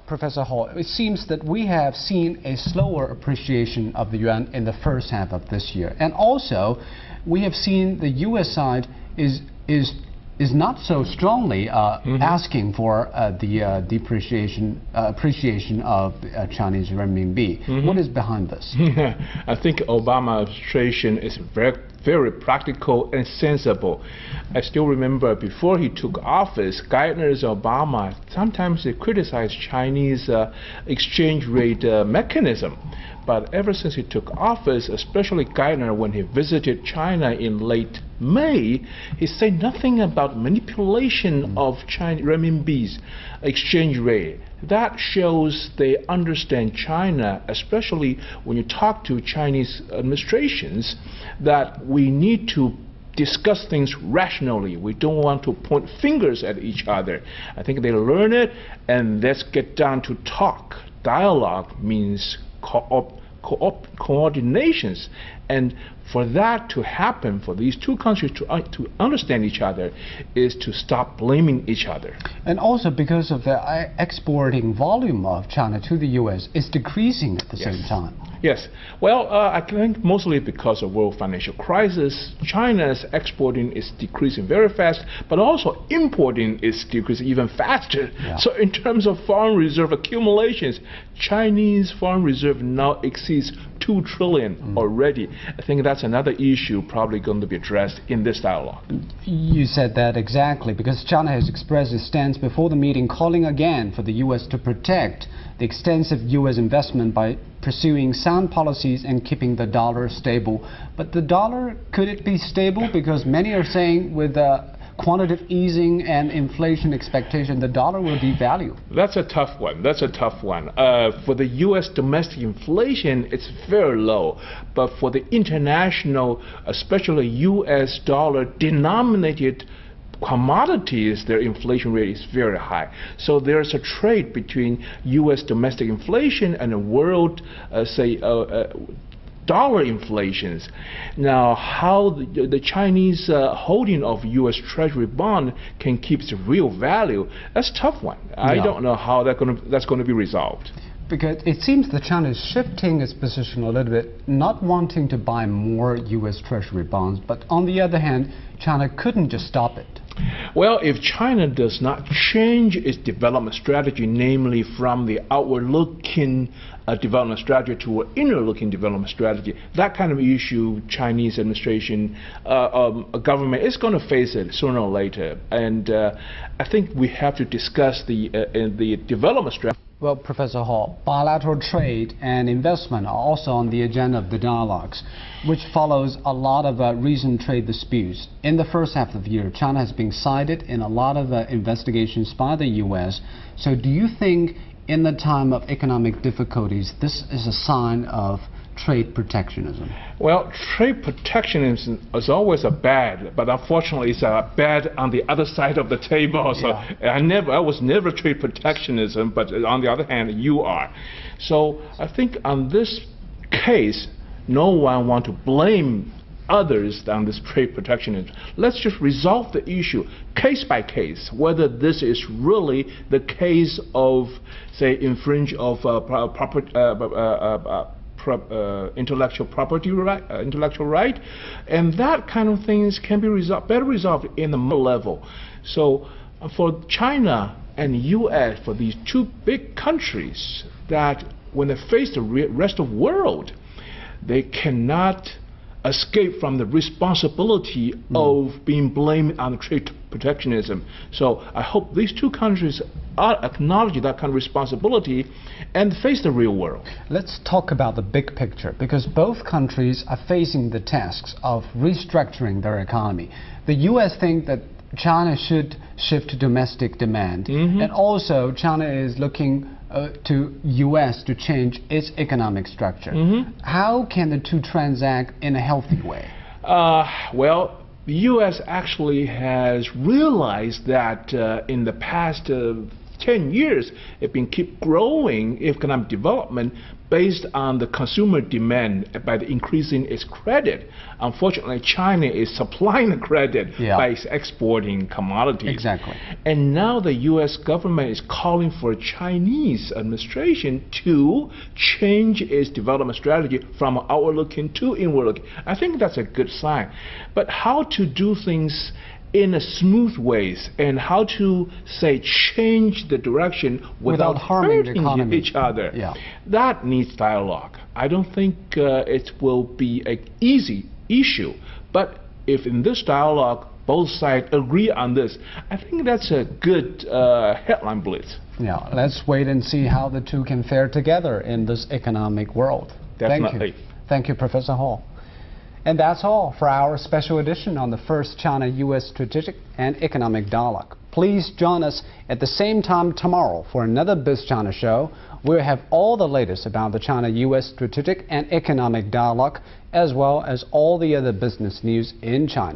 Professor Huo, it seems that we have seen a slower appreciation of the yuan in the first half of this year, and also we have seen the U.S. side is not so strongly asking for the appreciation of Chinese renminbi. What is behind this? I think Obama administration is very practical and sensible. I still remember before he took office, Geithner's Obama sometimes they criticized Chinese exchange rate mechanism. But ever since he took office, especially Geithner, when he visited China in late May, he said nothing about manipulation of Chinese renminbi's exchange rate. That shows they understand China, especially when you talk to Chinese administrations, that we need to discuss things rationally. We don't want to point fingers at each other. I think they learn it, and let's get down to talk. Dialogue means coordinations, and for that to happen, for these two countries to understand each other, is to stop blaming each other. And also because of the exporting volume of China to the U.S. is decreasing at the same time. Yes. Well, I think mostly because of world financial crisis, China's exporting is decreasing very fast, but also importing is decreasing even faster. So in terms of foreign reserve accumulations, Chinese foreign reserve now exceeds 2 trillion already. I think that's another issue probably going to be addressed in this dialogue. You said that exactly, because China has expressed its stance before the meeting, calling again for the U.S. to protect the extensive U.S. investment by pursuing sound policies and keeping the dollar stable. But the dollar, could it be stable? Because many are saying with quantitative easing and inflation expectation, the dollar will devalue. That's a tough one. That's a tough one. For the U.S. domestic inflation, it's very low. But for the international, especially U.S. dollar denominated commodities, their inflation rate is very high. So there's a trade between U.S. domestic inflation and the world, dollar inflations. Now, how the Chinese holding of U.S. Treasury bond can keep its real value, that's a tough one. I don't know how that's going to be resolved. Because it seems that China is shifting its position a little bit, not wanting to buy more U.S. Treasury bonds, but on the other hand, China couldn't just stop it. Well, if China does not change its development strategy, namely from the outward-looking development strategy to an inner-looking development strategy, that kind of issue, Chinese administration, government is going to face it sooner or later. And I think we have to discuss the development strategy. Well, Professor Huo, bilateral trade and investment are also on the agenda of the dialogues, which follows a lot of recent trade disputes. In the first half of the year, China has been cited in a lot of investigations by the U.S. So do you think in the time of economic difficulties, this is a sign of trade protectionism? Well, trade protectionism is always a bad, but unfortunately it's a bad on the other side of the table. So I was never trade protectionism, but on the other hand, you are. So I think on this case, no one wants to blame others on this trade protectionism. Let's just resolve the issue case by case, whether this is really the case of, say, infringe of intellectual property right, and that kind of things can be better resolved in the middle level. So for China and U.S., for these two big countries, that when they face the rest of the world, they cannot escape from the responsibility of being blamed on trade protectionism. So I hope these two countries acknowledge that kind of responsibility and face the real world. Let's talk about the big picture, because both countries are facing the tasks of restructuring their economy. The U.S. think that China should shift to domestic demand, and also China is looking to U.S. to change its economic structure. How can the two transact in a healthy way? Well, the U.S. actually has realized that in the past 10 years, it's been keep growing economic development based on the consumer demand by the increasing its credit. Unfortunately, China is supplying the credit by exporting commodities. Exactly. And now the U.S. government is calling for Chinese administration to change its development strategy from outward-looking to inward-looking. I think that's a good sign. But how to do things in a smooth ways and how to say change the direction without harming the economy, each other, that needs dialogue. I don't think it will be an easy issue, but if in this dialogue both sides agree on this, I think that's a good headline blitz. Yeah, let's wait and see how the two can fare together in this economic world. Definitely. Thank you, Professor Huo. And that's all for our special edition on the first China-U.S. Strategic and Economic Dialogue. Please join us at the same time tomorrow for another Biz China show. We'll have all the latest about the China-U.S. Strategic and Economic Dialogue, as well as all the other business news in China.